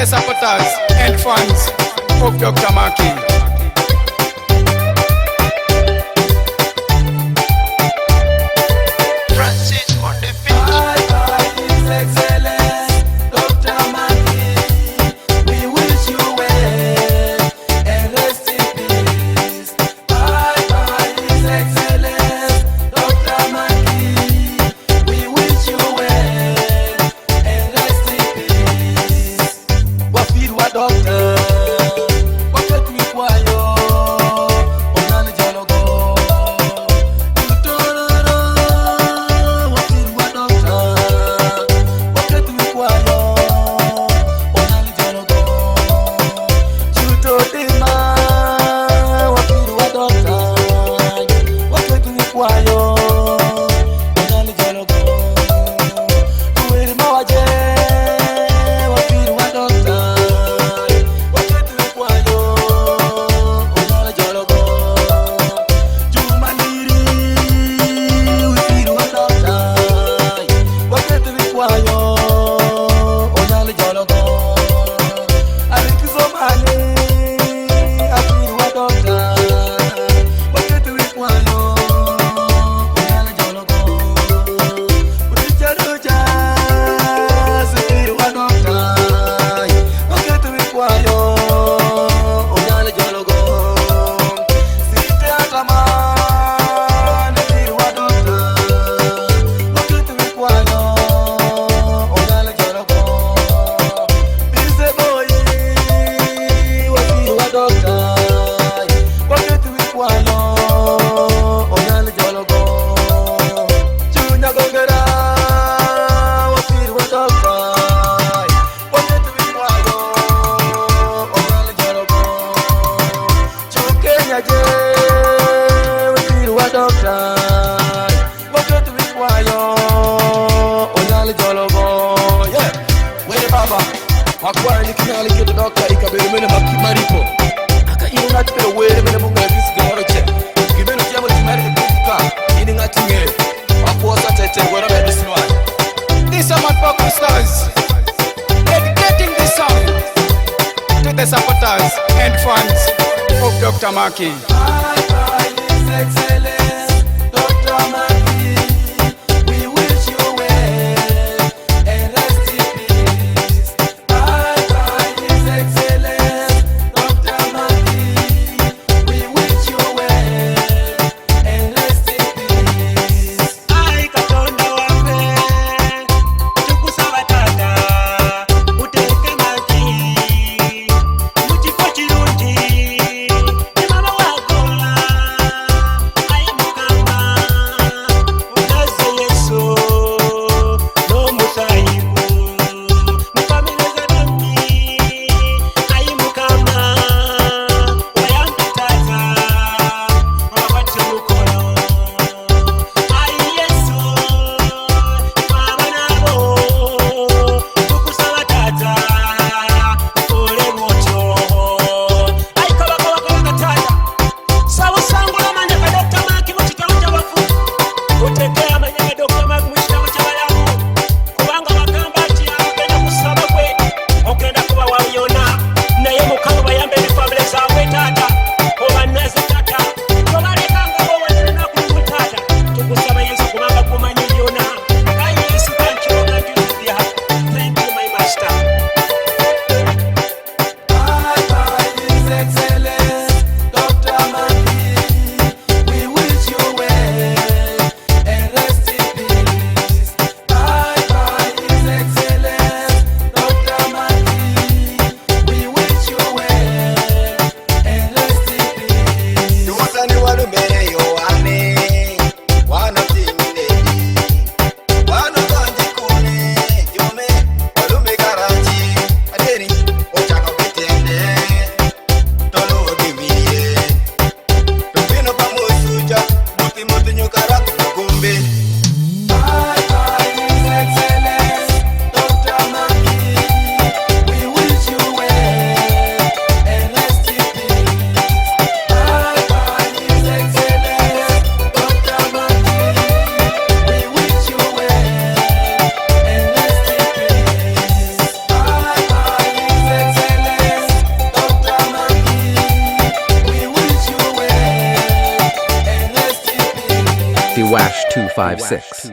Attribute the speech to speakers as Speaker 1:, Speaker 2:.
Speaker 1: the supporters and fans of Dr. Maki. This is my focus stars dedicating this song to the supporters and fans of Dr. Maki.
Speaker 2: Bye bye, His Excellency Dr. Maki. We wish you well and rest in peace. Bye bye, His Excellency Dr. Maki. We wish you well and rest in peace.
Speaker 3: Ai katonda wange tukusabataka uteke Maki mukifo kirungi ne mama wakola
Speaker 4: The Wash 256.